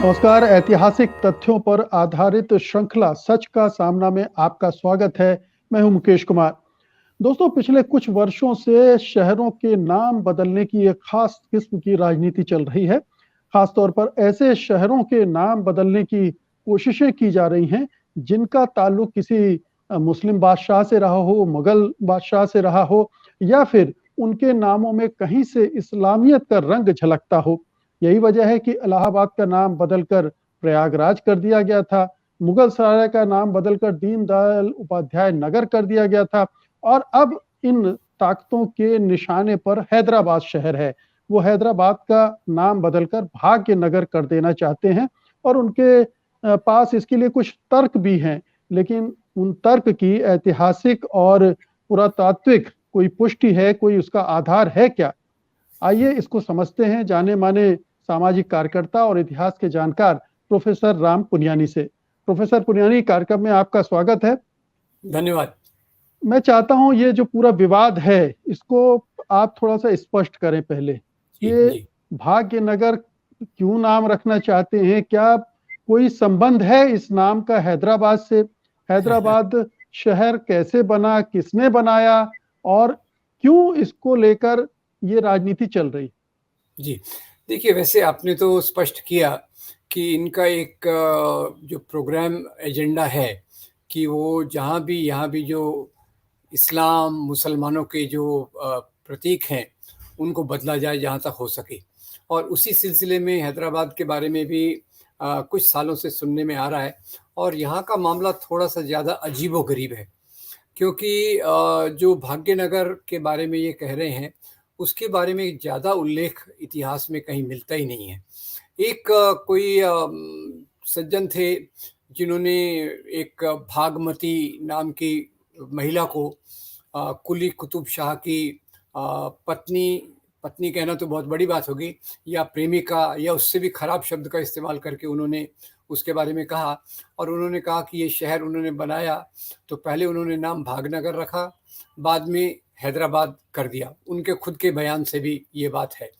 नमस्कार। ऐतिहासिक तथ्यों पर आधारित श्रृंखला सच का सामना में आपका स्वागत है। मैं हूं मुकेश कुमार। दोस्तों, पिछले कुछ वर्षों से शहरों के नाम बदलने की एक खास किस्म की राजनीति चल रही है। खास तौर पर ऐसे शहरों के नाम बदलने की कोशिशें की जा रही हैं जिनका ताल्लुक किसी मुस्लिम बादशाह से रहा हो, मुगल बादशाह से रहा हो, या फिर उनके नामों में कहीं से इस्लामियत का रंग झलकता हो। यही वजह है कि इलाहाबाद का नाम बदलकर प्रयागराज कर दिया गया था। मुगल सराय का नाम बदलकर दीनदयाल उपाध्याय नगर कर दिया गया था। और अब इन ताकतों के निशाने पर हैदराबाद शहर है। वो हैदराबाद का नाम बदलकर भाग्यनगर कर देना चाहते हैं और उनके पास इसके लिए कुछ तर्क भी हैं। लेकिन उन तर्क की ऐतिहासिक और पुरातात्विक कोई पुष्टि है, कोई उसका आधार है क्या? आइए इसको समझते हैं जाने माने सामाजिक कार्यकर्ता और इतिहास के जानकार प्रोफेसर राम पुनियानी से। प्रोफेसर पुनियानी, कार्यक्रम में आपका स्वागत है। धन्यवाद। मैं चाहता हूं ये जो पूरा विवाद है इसको आप थोड़ा सा स्पष्ट करें। पहले ये जी। भाग्यनगर क्यों नाम रखना चाहते हैं? क्या कोई संबंध है इस नाम का हैदराबाद से? हैदराबाद शहर कैसे बना, किसने बनाया, और क्यों इसको लेकर ये राजनीति चल रही? जी, देखिए, वैसे आपने तो स्पष्ट किया कि इनका एक जो प्रोग्राम एजेंडा है कि वो जहाँ भी यहाँ भी जो इस्लाम, मुसलमानों के जो प्रतीक हैं, उनको बदला जाए जहाँ तक हो सके। और उसी सिलसिले में हैदराबाद के बारे में भी कुछ सालों से सुनने में आ रहा है। और यहाँ का मामला थोड़ा-सा ज़्यादा अजीबो-गरीब है, क्योंकि जो भाग्यनगर के बारे में ये कह रहे हैं, उसके बारे में ज़्यादा उल्लेख इतिहास में कहीं मिलता ही नहीं है। एक कोई सज्जन थे जिन्होंने एक भागमती नाम की महिला को कुली कुतुब शाह की पत्नी पत्नी कहना तो बहुत बड़ी बात होगी, या प्रेमिका, या उससे भी खराब शब्द का इस्तेमाल करके उन्होंने उसके बारे में कहा। और उन्होंने कहा कि ये शहर उन्होंने बनाया तो पहले उन्होंने नाम भागनगर रखा, बाद में हैदराबाद कर दिया। उनके खुद के बयान से भी ये बात है।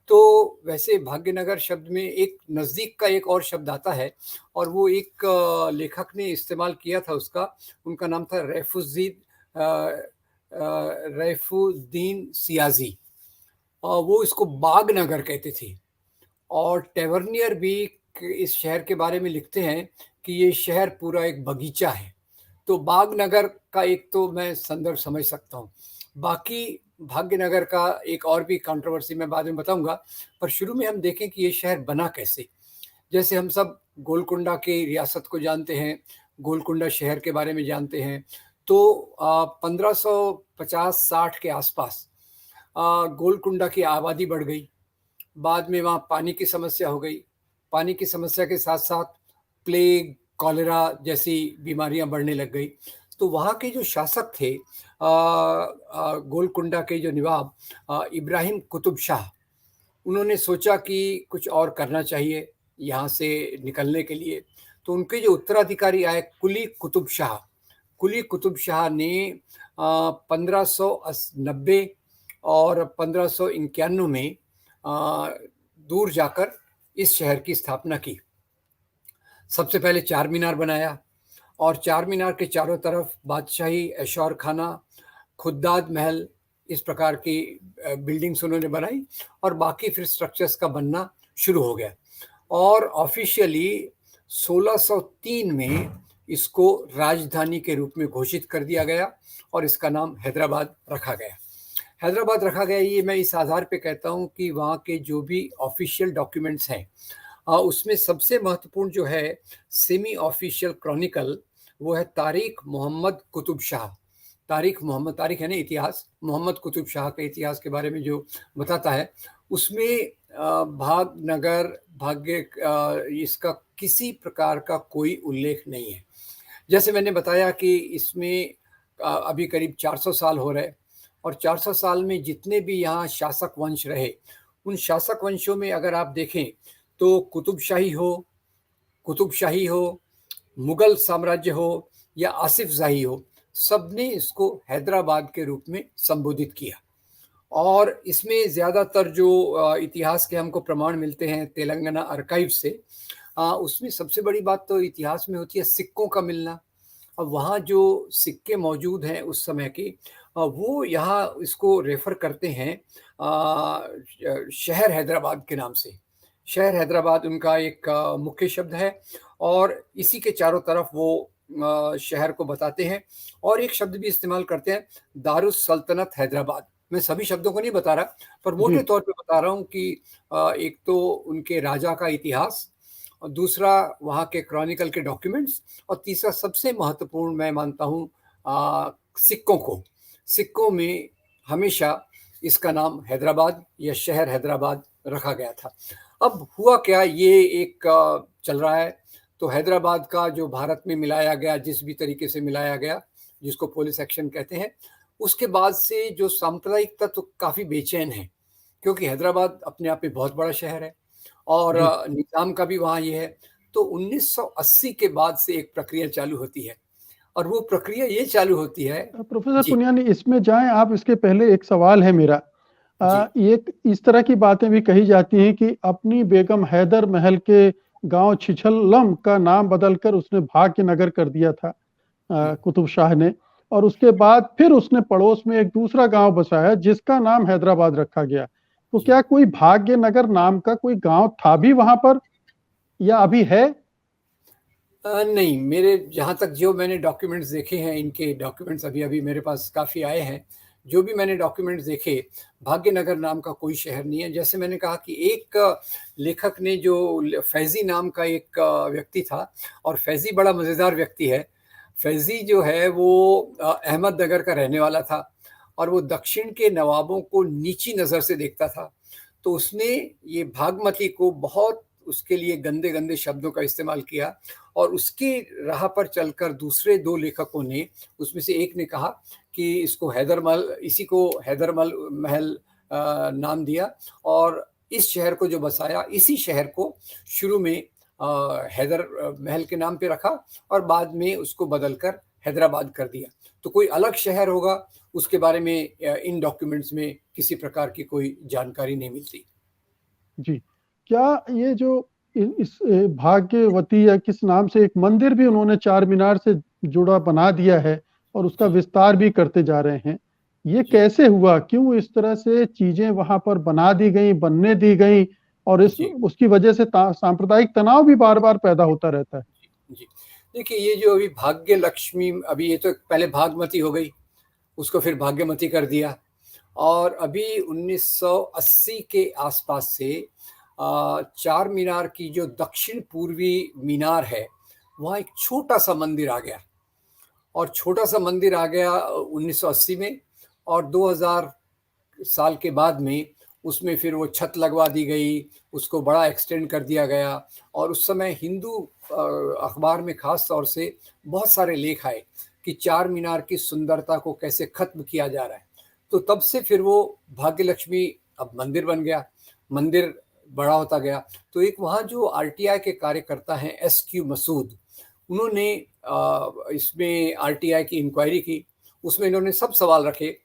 तो वैसे भाग्यनगर शब्द में एक नज़दीक का एक और शब्द आता है, और वो एक लेखक ने इस्तेमाल किया था उसका। उनका नाम था रैफुद्दीन सियाज़ी। वो इसको बागनगर कहते थे। और टैवर्नियर भी इस शहर के बारे में लिखते हैं कि ये शहर पूरा एक बगीचा है। तो बागनगर का एक तो मैं संदर्भ समझ सकता हूँ। बाकी भाग्यनगर का एक और भी कंट्रोवर्सी मैं बाद में बताऊंगा। पर शुरू में हम देखें कि ये शहर बना कैसे। जैसे हम सब गोलकुंडा की रियासत को जानते हैं, गोलकुंडा शहर के बारे में जानते हैं। तो 1550-60 के आसपास गोलकुंडा की आबादी बढ़ गई। बाद में वहाँ पानी की समस्या हो गई। पानी की समस्या के साथ-साथ प्लेग, कॉलेरा जैसी बीमारियाँ बढ़ने लग गई। तो वहाँ के जो शासक थे, गोलकुंडा के जो नवाब इब्राहिम कुतुब शाह, उन्होंने सोचा कि कुछ और करना चाहिए यहाँ से निकलने के लिए। तो उनके जो उत्तराधिकारी आए, कुली कुतुब शाह ने 1590 और 1591 में दूर जाकर इस शहर की स्थापना की। सबसे पहले चार मीनार बनाया, और चार मीनार के चारों तरफ बादशाही ऐशौर खाना, खुद्दाद महल, इस प्रकार की बिल्डिंग्स उन्होंने बनाई। और बाकी फिर स्ट्रक्चर्स का बनना शुरू हो गया। और ऑफिशियली 1603 में इसको राजधानी के रूप में घोषित कर दिया गया, और इसका नाम हैदराबाद रखा गया। हैदराबाद रखा गया, ये मैं इस आधार पे कहता हूँ कि वहाँ के जो भी ऑफिशियल डॉक्यूमेंट्स हैं, उसमें सबसे महत्वपूर्ण जो है सेमी ऑफिशियल क्रॉनिकल, वो है तारीख मोहम्मद कुतुब शाह। तारीख है ना, इतिहास, मोहम्मद कुतुब शाह के इतिहास के बारे में जो बताता है, उसमें इसका किसी प्रकार का कोई उल्लेख नहीं है। जैसे मैंने बताया कि इसमें अभी करीब 400 साल हो रहे, और 400 साल में जितने भी यहाँ शासक वंश रहे, उन शासक वंशों में अगर आप देखें तो कुतुब शाही हो, मुगल साम्राज्य हो, या आसिफ जाही हो, सबने इसको हैदराबाद के रूप में संबोधित किया। और इसमें ज़्यादातर जो इतिहास के हमको प्रमाण मिलते हैं तेलंगाना आर्काइव से, उसमें सबसे बड़ी बात तो इतिहास में होती है सिक्कों का मिलना। अब वहाँ जो सिक्के मौजूद हैं उस समय के, वो यहाँ इसको रेफ़र करते हैं शहर हैदराबाद के नाम से। शहर हैदराबाद उनका एक मुख्य शब्द है और इसी के चारों तरफ वो शहर को बताते हैं और एक शब्द भी इस्तेमाल करते हैं, दारुस सल्तनत हैदराबाद। मैं सभी शब्दों को नहीं बता रहा, पर मोटे जी, तौर पे बता रहा हूँ कि एक तो उनके राजा का इतिहास और दूसरा वहाँ के क्रॉनिकल के डॉक्यूमेंट्स और तीसरा सबसे महत्वपूर्ण मैं मानता हूँ सिक्कों को। सिक्कों में हमेशा इसका नाम हैदराबाद या शहर हैदराबाद रखा गया था। अब हुआ क्या, ये एक चल रहा है, तो हैदराबाद का जो भारत में मिलाया गया, जिस भी तरीके से मिलाया गया, जिसको पुलिस एक्शन कहते हैं, उसके बाद से जो सांप्रदायिक तत्व काफ़ी बेचैन हैं, क्योंकि हैदराबाद अपने आप में बहुत बड़ा शहर है और जी। निज़ाम का भी वहाँ ये है। तो 1980 के बाद से एक प्रक्रिया चालू होती है और वो प्रक्रिया ये चालू होती है। प्रोफ़ेसर जी, पुनियानी इसमें जाएँ आप इसके पहले एक सवाल है मेरा। जी, एक इस तरह की बातें भी कही जाती हैं कि अपनी बेगम हैदर महल के गाँव छिछल्लम का नाम बदलकर उसने भाग्यनगर कर दिया था हुँ, कुतुब शाह ने और उसके बाद फिर उसने पड़ोस में एक दूसरा गाँव बसाया जिसका नाम हैदराबाद रखा गया। तो जी। क्या कोई भाग्यनगर नाम का कोई गाँव था भी वहाँ पर या अभी है? नहीं, मेरे जहाँ तक जो मैंने डॉक्यूमेंट्स देखे हैं, इनके डॉक्यूमेंट्स अभी-अभी मेरे पास काफ़ी आए हैं। जो भी मैंने डॉक्यूमेंट्स देखे, भाग्यनगर नाम का कोई शहर नहीं है। जैसे मैंने कहा कि एक लेखक ने जो फैज़ी नाम का एक व्यक्ति था और फैज़ी बड़ा मज़ेदार व्यक्ति है। फैज़ी जो है वो अहमदनगर का रहने वाला था और वो दक्षिण के नवाबों को नीची नज़र से देखता था। तो उसने ये भागमती को बहुत उसके लिए गंदे-गंदे शब्दों का इस्तेमाल किया और उसकी राह पर चलकर दूसरे 2 लेखकों ने, उसमें से एक ने कहा कि इसको हैदरमल, इसी को हैदरमल महल नाम दिया और इस शहर को जो बसाया, इसी शहर को शुरू में हैदर महल के नाम पे रखा और बाद में उसको बदलकर हैदराबाद कर दिया। तो कोई अलग शहर होगा, उसके बारे में इन डॉक्यूमेंट्स में किसी प्रकार की कोई जानकारी नहीं मिलती। जी। क्या ये जो इस भाग्यवती या किस नाम से एक मंदिर भी उन्होंने चार मीनार से जुड़ा बना दिया है और उसका जी, विस्तार भी करते जा रहे हैं। ये जी, कैसे हुआ? क्यों इस तरह से चीज़ें वहाँ पर बना दी गईं, बनने दी गईं और इस जी। उसकी वजह से ता सांप्रदायिक तनाव भी बार-बार पैदा होता रहता है? जी। देखिए, ये जो अभी भाग्य लक्ष्मी, अभी ये तो पहले भागमती हो गई, उसको फिर भाग्यमती कर दिया और अभी 1980 के आसपास से चार मीनार की जो दक्षिण पूर्वी मीनार है, वहाँ एक छोटा-सा मंदिर आ गया और छोटा-सा मंदिर आ गया 1980 में और 2000 साल के बाद में उसमें फिर वो छत लगवा दी गई, उसको बड़ा एक्सटेंड कर दिया गया और उस समय हिंदू अखबार में ख़ास तौर से बहुत सारे लेख आए कि चार मीनार की सुंदरता को कैसे ख़त्म किया जा रहा है। तो तब से फिर वो भाग्यलक्ष्मी अब मंदिर बन गया, मंदिर बड़ा होता गया। तो एक वहाँ जो आरटीआई के कार्यकर्ता हैं एसक्यू मसूद, उन्होंने इसमें आरटीआई की इंक्वायरी की, उसमें इन्होंने सब सवाल रखे।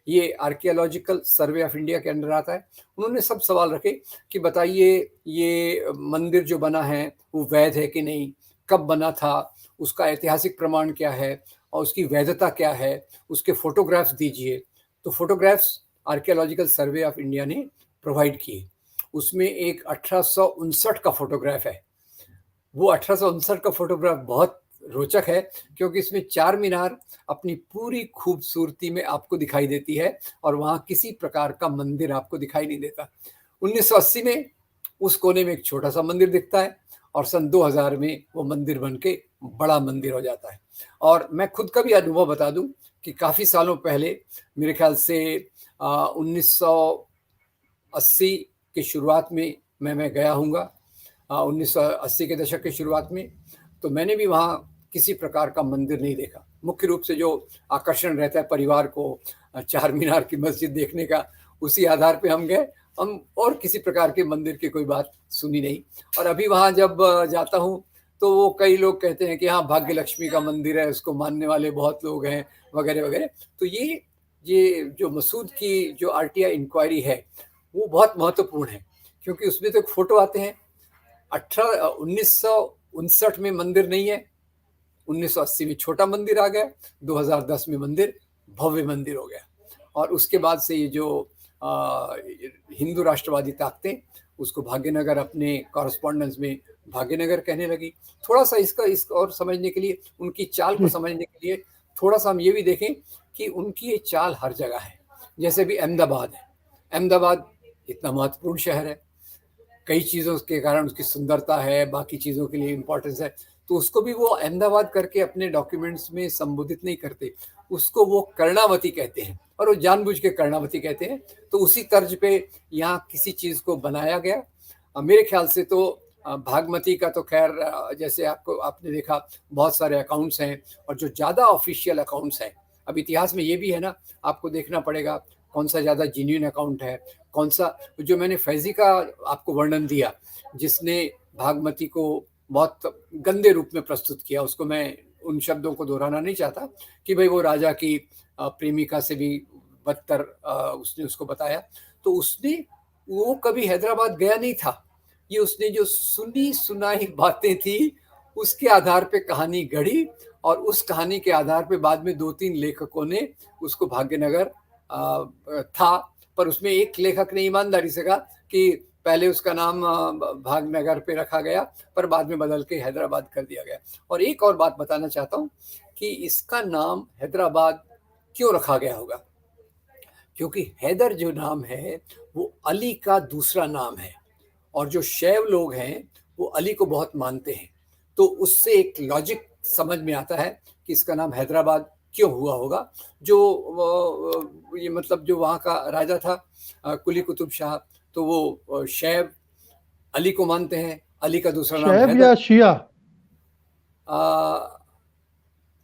ये आर्कियोलॉजिकल सर्वे ऑफ इंडिया के अंडर आता है। उन्होंने सब सवाल रखे कि बताइए ये मंदिर जो बना है वो वैध है कि नहीं? कब बना था? उसका ऐतिहासिक प्रमाण क्या है? और उसकी वैधता क्या है? उसके फ़ोटोग्राफ्स दीजिए। तो photographs archaeological survey of India ने प्रोवाइड किए। उसमें एक 1859 का फ़ोटोग्राफ है। वो 1859 का फ़ोटोग्राफ बहुत रोचक है क्योंकि इसमें चार मीनार अपनी पूरी खूबसूरती में आपको दिखाई देती है और वहाँ किसी प्रकार का मंदिर आपको दिखाई नहीं देता। 1980 में उस कोने में एक छोटा-सा मंदिर दिखता है और सन 2000 में वो मंदिर बन के बड़ा मंदिर हो जाता है। और मैं खुद का भी अनुभव बता दूँ कि काफ़ी सालों पहले मेरे ख़्याल से 1980 की शुरुआत में मैं गया हूँगा, 1980 के दशक के शुरुआत में, तो मैंने भी वहाँ किसी प्रकार का मंदिर नहीं देखा। मुख्य रूप से जो आकर्षण रहता है परिवार को चार मीनार की मस्जिद देखने का, उसी आधार पे हम गए। हम और किसी प्रकार के मंदिर की कोई बात सुनी नहीं और अभी वहाँ जब जाता हूँ, तो वो कई लोग कहते हैं कि हाँ, भाग्य लक्ष्मी का मंदिर है, उसको मानने वाले बहुत लोग हैं, वगैरह-वगैरह। तो ये जो मसूद की जो आरटीआई इंक्वायरी है, वो बहुत महत्वपूर्ण है, क्योंकि उसमें तो एक फ़ोटो आते हैं 1959 में मंदिर नहीं है, 1980 में छोटा मंदिर आ गया, 2010 में मंदिर भव्य मंदिर हो गया। और उसके बाद से ये जो हिंदू राष्ट्रवादी ताकतें उसको भाग्यनगर अपने कॉरेस्पॉन्डेंस में भाग्यनगर कहने लगी। थोड़ा सा इसको और समझने के लिए, उनकी चाल को समझने के लिए थोड़ा सा हम ये भी देखें कि उनकी ये चाल हर जगह है। जैसे भी अहमदाबाद है, अहमदाबाद इतना महत्वपूर्ण शहर है, कई चीज़ों के कारण उसकी सुंदरता है, बाकी चीज़ों के लिए इम्पोर्टेंस है, तो उसको भी वो अहमदाबाद करके अपने डॉक्यूमेंट्स में संबोधित नहीं करते, उसको वो कर्णावती कहते हैं, और वो जानबूझ के कर्णावती कहते हैं। तो उसी तर्ज पे यहाँ किसी चीज़ को बनाया गया। मेरे ख्याल से तो भागमती का तो खैर जैसे आपने देखा बहुत सारे अकाउंट्स हैं, और जो ज़्यादा ऑफिशियल अकाउंट्स हैं, अब इतिहास में ये भी है ना, आपको देखना पड़ेगा कौन सा ज़्यादा जेन्युइन अकाउंट है, कौन सा। जो मैंने फैजी का आपको वर्णन दिया, जिसने भागमती को बहुत गंदे रूप में प्रस्तुत किया, उसको मैं उन शब्दों को दोहराना नहीं चाहता कि भाई वो राजा की प्रेमिका से भी बदतर उसने उसको बताया। तो वो कभी हैदराबाद गया नहीं था, ये उसने जो सुनी सुनाई बातें थी उसके आधार पे कहानी गढ़ी, और उस कहानी के आधार पे बाद में 2-3 लेखकों ने उसको भाग्यनगर था, पर उसमें एक लेखक ने ईमानदारी से कहा कि पहले उसका नाम भाग्यनगर पे रखा गया, पर बाद में बदल के हैदराबाद कर दिया गया। और एक और बात बताना चाहता हूँ कि इसका नाम हैदराबाद क्यों रखा गया होगा, क्योंकि हैदर जो नाम है वो अली का दूसरा नाम है, और जो शैव लोग हैं वो अली को बहुत मानते हैं, तो उससे एक लॉजिक समझ में आता है कि इसका नाम हैदराबाद क्यों हुआ होगा। जो ये मतलब जो वहाँ का राजा था कुली कुतुब शाह, तो वो शैव अली को मानते हैं, अली का दूसरा नाम शैव या शिया?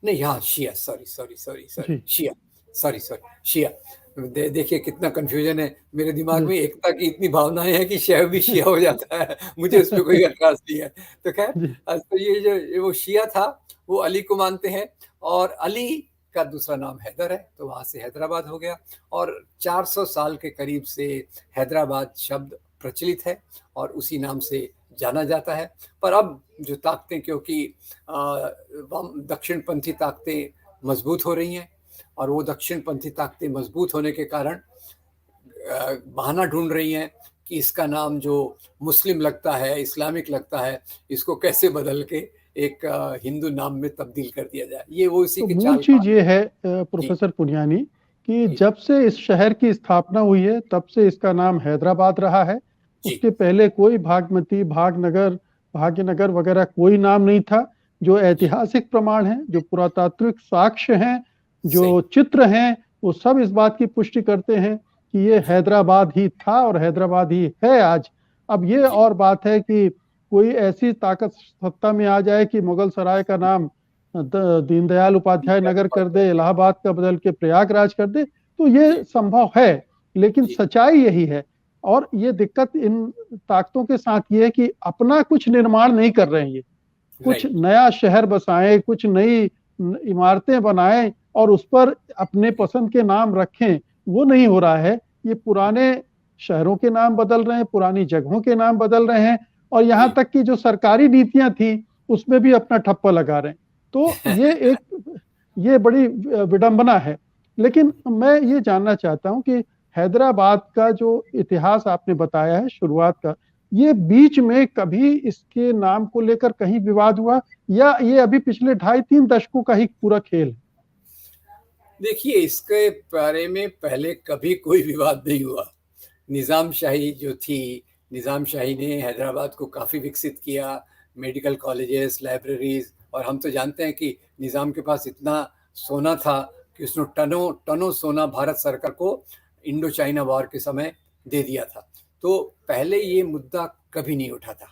नहीं, हाँ शिया, सॉरी शिया, सॉरी शिया। देखिए कितना कंफ्यूजन है मेरे दिमाग में, एकता की इतनी भावनाएं हैं कि शैव भी शिया हो जाता है, मुझे उसमें कोई एतराज नहीं है। तो खैर, तो ये जो वो शिया था वो अली को मानते हैं, और अली का दूसरा नाम हैदर है, तो वहाँ से हैदराबाद हो गया। और 400 साल के करीब से हैदराबाद शब्द प्रचलित है और उसी नाम से जाना जाता है। पर अब जो ताकतें, क्योंकि दक्षिणपंथी ताकतें मजबूत हो रही हैं, और वो दक्षिणपंथी ताकतें मजबूत होने के कारण बहाना ढूंढ रही हैं कि इसका नाम जो मुस्लिम लगता है, इस्लामिक लगता है, इसको कैसे बदल के एक हिंदू नाम में तब्दील कर दिया जाए। ये वो इसी के मूल चीज ये है प्रोफेसर पुनियानी कि जब से इस शहर की स्थापना हुई है तब से इसका नाम हैदराबाद रहा है। उसके पहले कोई भागमती, भाग्यनगर वगैरह कोई नाम नहीं था। जो ऐतिहासिक प्रमाण है, जो पुरातात्विक साक्ष्य हैं, जो चित्र हैं, वो सब इस बात की पुष्टि करते हैं कि ये हैदराबाद ही था और हैदराबाद ही है आज। अब ये और बात है कि कोई ऐसी ताकत सत्ता में आ जाए कि मुगल सराय का नाम दीनदयाल उपाध्याय नगर कर दे, इलाहाबाद का बदल के प्रयागराज कर दे, तो ये संभव है, लेकिन सच्चाई यही है। और ये दिक्कत इन ताकतों के साथ ये है कि अपना कुछ निर्माण नहीं कर रहे हैं, ये कुछ नया शहर बसाएं, कुछ नई इमारतें बनाएं और उस पर अपने पसंद के नाम रखें, वो नहीं हो रहा है। ये पुराने शहरों के नाम बदल रहे हैं, पुरानी जगहों के नाम बदल रहे हैं, और यहाँ तक कि जो सरकारी नीतियां थी उसमें भी अपना ठप्पा लगा रहे हैं। तो ये बड़ी विडंबना है। लेकिन मैं ये जानना चाहता हूं कि हैदराबाद का जो इतिहास आपने बताया है शुरुआत का, ये बीच में कभी इसके नाम को लेकर कहीं विवाद हुआ, या ये अभी पिछले 2.5-3 दशकों का ही पूरा खेल है? देखिए, इसके बारे में पहले कभी कोई विवाद नहीं हुआ। निज़ाम शाही जो थी, निज़ाम शाही ने हैदराबाद को काफ़ी विकसित किया, मेडिकल कॉलेजेस, लाइब्रेरीज, और हम तो जानते हैं कि निज़ाम के पास इतना सोना था कि उसने टनों सोना भारत सरकार को इंडो चाइना वॉर के समय दे दिया था। तो पहले ये मुद्दा कभी नहीं उठा था।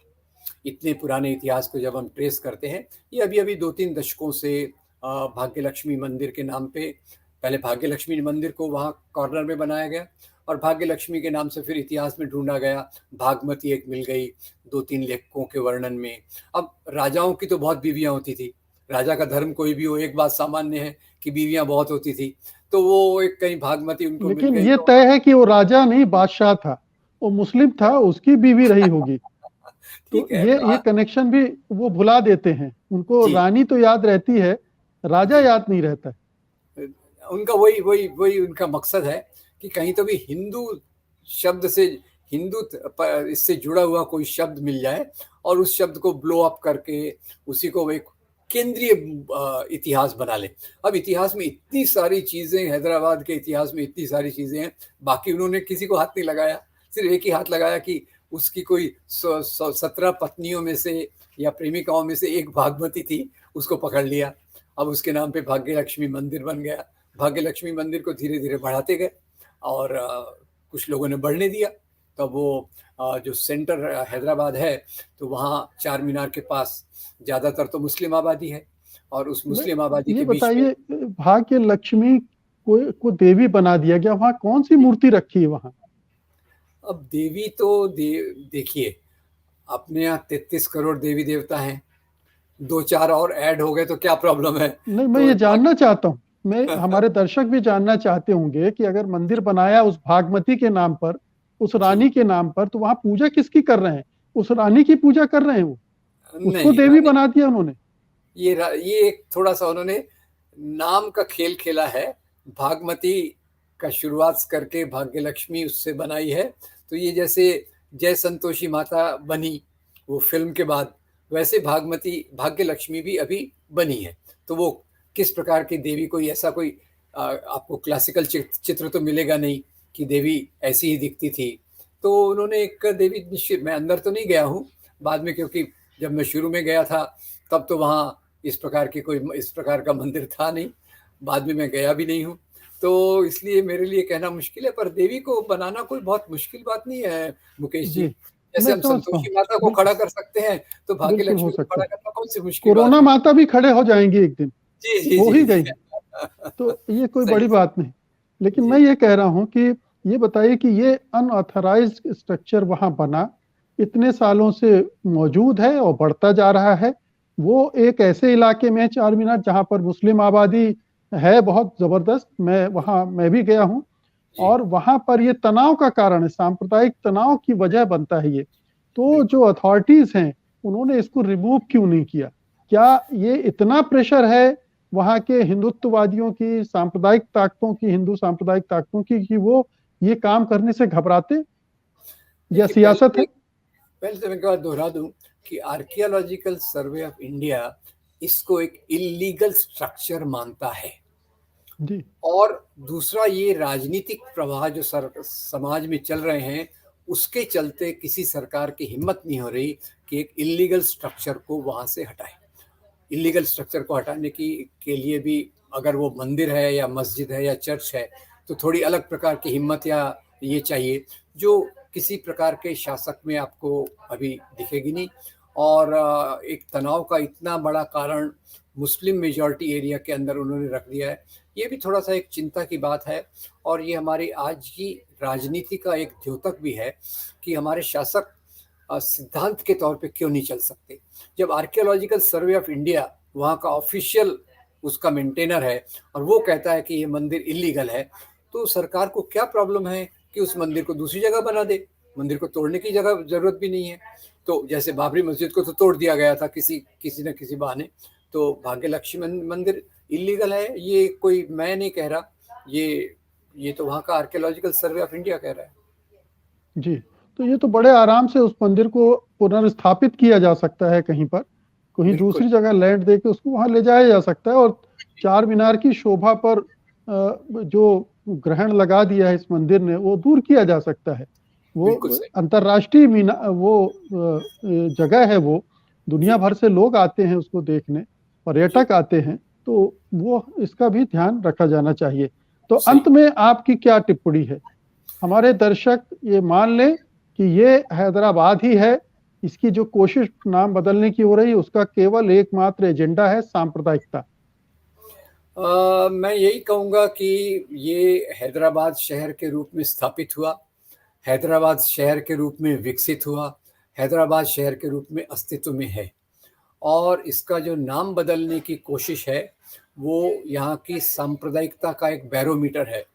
इतने पुराने इतिहास को जब हम ट्रेस करते हैं, ये अभी 2-3 दशकों से भाग्यलक्ष्मी मंदिर के नाम पे, पहले भाग्यलक्ष्मी मंदिर को वहाँ कॉर्नर में बनाया गया, और भाग्यलक्ष्मी के नाम से फिर इतिहास में ढूंढा गया, भागमती एक मिल गई 2-3 लेखकों के वर्णन में। अब राजाओं की तो बहुत बीवियां होती थी, राजा का धर्म कोई भी हो, एक बात सामान्य है कि बीवियां बहुत होती थी, तो वो एक कहीं भागमती उनको लेकिन मिल गई। ये तय है कि वो राजा नहीं, बादशाह था, वो मुस्लिम था, उसकी बीवी रही होगी। तो ठीक है। ये कनेक्शन भी वो भुला देते हैं, उनको जी, रानी तो याद रहती है, राजा जी। याद नहीं रहता है। उनका वही वही वही उनका मकसद है कि कहीं तो भी हिंदू शब्द से, इससे जुड़ा हुआ कोई शब्द मिल जाए और उस शब्द को ब्लो अप करके उसी को एक केंद्रीय इतिहास बना ले। अब इतिहास में इतनी सारी चीजें, हैदराबाद के इतिहास में इतनी सारी चीजें हैं, बाकी उन्होंने किसी को हाथ नहीं लगाया, सिर्फ एक ही हाथ लगाया कि उसकी कोई 17 पत्नियों में से या प्रेमिकाओं में से एक भागवती थी, उसको पकड़ लिया। अब उसके नाम पे भाग्य लक्ष्मी मंदिर बन गया। भाग्य लक्ष्मी मंदिर को धीरे धीरे बढ़ाते गए और कुछ लोगों ने बढ़ने दिया। तब वो जो सेंटर हैदराबाद है, तो वहाँ चार मीनार के पास ज़्यादातर तो मुस्लिम आबादी है और उस मुस्लिम आबादी ये के बीच में बताइए, भाग्य लक्ष्मी को देवी बना दिया गया, वहां कौन सी मूर्ति रखी है वहां? अब देवी तो देखिए, अपने यहाँ 33 करोड़ देवी देवता हैं, दो चार और ऐड हो गए तो क्या प्रॉब्लम है? नहीं, मैं तो ये जानना चाहता हूँ, मैं हमारे दर्शक भी जानना चाहते होंगे कि अगर मंदिर बनाया उस भागमती के नाम पर, उस जी, रानी के नाम पर, तो वहां पूजा किसकी कर रहे हैं? उस रानी की पूजा कर रहे हैं वो, उसको नहीं देवी रानी, बना दिया उन्होंने। ये एक थोड़ा सा उन्होंने नाम का खेल खेला है। भागमती का शुरुआत करके भाग्य लक्ष्मी उससे बनाई है। तो ये जैसे जय संतोषी माता बनी वो फिल्म के बाद, वैसे भागमती भाग्य लक्ष्मी भी अभी बनी है। तो वो किस प्रकार की देवी, कोई ऐसा कोई आपको क्लासिकल चित्र तो मिलेगा नहीं कि देवी ऐसी ही दिखती थी। तो उन्होंने एक देवी निश्चित, मैं अंदर तो नहीं गया हूँ बाद में, क्योंकि जब मैं शुरू में गया था तब तो वहाँ इस प्रकार का मंदिर था नहीं, बाद में मैं गया भी नहीं हूँ, तो इसलिए मेरे लिए कहना मुश्किल है। पर देवी को बनाना कोई बहुत मुश्किल बात नहीं है मुकेश जी। जी, जैसे मैं हम समझता हूँ। संतोषी माता को बिल्कुल, खड़ा कर सकते हैं, तो भाग्य बिल्कुल हो लक्ष्मी को सकता खड़ा है। करना कौन सी मुश्किल बात कोरोना है? माता भी खड़े हो जाएंगी एक दिन, जी जी हो जी ही जी। गई। तो ये कोई सही बड़ी सही। बात नहीं। लेकिन मैं जी ये कह रहा हूँ कि ये बताइए कि ये अनऑथराइज्ड स्ट्रक्चर वहां बना, इतने सालों से मौजूद है और बढ़ता जा रहा है। वो एक ऐसे इलाके में है, चार मीनार, जहां पर मुस्लिम आबादी है बहुत जबरदस्त। मैं भी गया हूँ, जी। और वहां पर ये तनाव का कारण है, सांप्रदायिक तनाव की वजह बनता है ये। तो जो बिल्कुल। अथॉरिटीज हैं, उन्होंने इसको रिमूव क्यों नहीं किया? क्या ये इतना प्रेशर है वहां के हिंदुत्ववादियों की, सांप्रदायिक ताकतों की, हिंदू सांप्रदायिक ताकतों की, कि वो ये काम करने से घबराते, या देखिए, सियासत है? पहले तो मैं एक बार दोहरा दूं कि आर्कियोलॉजिकल सर्वे ऑफ इंडिया इसको एक इलीगल स्ट्रक्चर मानता है। जी, और दूसरा, ये राजनीतिक प्रवाह जो समाज में चल रहे हैं, उसके चलते किसी सरकार की हिम्मत नहीं हो रही कि एक इलीगल स्ट्रक्चर को वहां से हटाए। इलीगल स्ट्रक्चर को हटाने की के लिए भी, अगर वो मंदिर है या मस्जिद है या चर्च है, तो थोड़ी अलग प्रकार की हिम्मत या ये चाहिए, जो किसी प्रकार के शासक में आपको अभी दिखेगी नहीं। और एक तनाव का इतना बड़ा कारण मुस्लिम मेजॉरिटी एरिया के अंदर उन्होंने रख दिया है, ये भी थोड़ा सा एक चिंता की बात है। और ये हमारी आज की राजनीति का एक द्योतक भी है कि हमारे शासक सिद्धांत के तौर पे क्यों नहीं चल सकते। जब आर्कियोलॉजिकल सर्वे ऑफ इंडिया वहाँ का ऑफिशियल उसका मेंटेनर है और वो कहता है कि ये मंदिर इलीगल है, तो सरकार को क्या प्रॉब्लम है कि उस मंदिर को दूसरी जगह बना दे? मंदिर को तोड़ने की जगह जरूरत भी नहीं है। तो जैसे बाबरी मस्जिद को तो तोड़ दिया गया था किसी किसी न किसी बहाने, तो भाग्य लक्ष्मी मंदिर इलीगल है, ये कोई मैं नहीं कह रहा, ये तो वहाँ का आर्कियोलॉजिकल सर्वे ऑफ इंडिया कह रहा है। जी। तो ये तो बड़े आराम से उस मंदिर को पुनर्स्थापित किया जा सकता है, कहीं पर कहीं बिल्कुल। दूसरी जगह लैंड देके उसको वहां ले जाया जा सकता है, और चार मीनार की शोभा पर जो ग्रहण लगा दिया है इस मंदिर ने, वो दूर किया जा सकता है। बिल्कुल वो सही। अंतर्राष्ट्रीय मीना वो जगह है वो, दुनिया जी भर से लोग आते हैं उसको देखने, जी। पर्यटक आते हैं। तो वो इसका भी ध्यान रखा जाना चाहिए। तो सही। अंत में आपकी क्या टिप्पणी है? हमारे दर्शक ये मान लें कि ये हैदराबाद ही है, इसकी जो कोशिश नाम बदलने की हो रही है, उसका केवल एकमात्र एजेंडा है सांप्रदायिकता। मैं यही कहूँगा कि ये हैदराबाद शहर के रूप में स्थापित हुआ, हैदराबाद शहर के रूप में विकसित हुआ, हैदराबाद शहर के रूप में अस्तित्व में है। और इसका जो नाम बदलने की कोशिश है, वो यहाँ की सांप्रदायिकता का एक बैरोमीटर है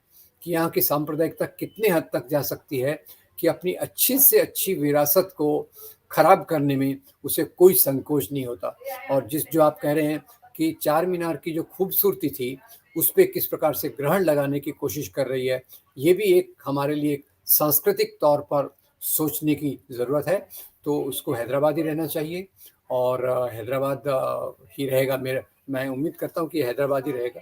कि यहाँ की सांप्रदायिकता कितने हद तक जा सकती है कि अपनी अच्छी से अच्छी विरासत को खराब करने में उसे कोई संकोच नहीं होता। और जो आप कह रहे हैं कि चार मीनार की जो खूबसूरती थी, उस पे किस प्रकार से ग्रहण लगाने की कोशिश कर रही है, ये भी एक हमारे लिए एक सांस्कृतिक तौर पर सोचने की ज़रूरत है। तो उसको हैदराबाद ही रहना चाहिए और हैदराबाद ही रहेगा। मैं उम्मीद करता हूँ कि हैदराबाद ही रहेगा।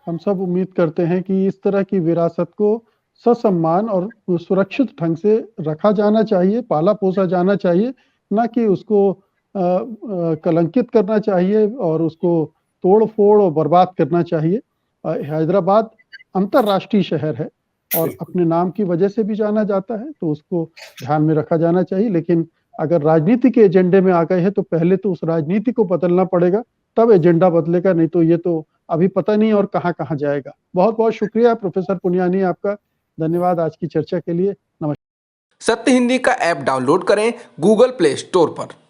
हम सब उम्मीद करते हैं कि इस तरह की विरासत को ससम्मान और सुरक्षित ढंग से रखा जाना चाहिए, पाला-पोसा जाना चाहिए, ना कि उसको कलंकित करना चाहिए और उसको तोड़-फोड़ और बर्बाद करना चाहिए। हैदराबाद अंतर्राष्ट्रीय शहर है और बिल्कुल। अपने नाम की वजह से भी जाना जाता है, तो उसको ध्यान में रखा जाना चाहिए। लेकिन अगर राजनीति के एजेंडे में आ गए हैं, तो पहले तो उस राजनीति को बदलना पड़ेगा, तब एजेंडा बदलेगा, नहीं तो ये तो अभी पता नहीं और कहाँ-कहाँ जाएगा। बहुत-बहुत शुक्रिया प्रोफ़ेसर पुनियानी आपका। धन्यवाद आज की चर्चा के लिए। नमस्कार। सत्य हिंदी का ऐप डाउनलोड करें गूगल प्ले स्टोर पर।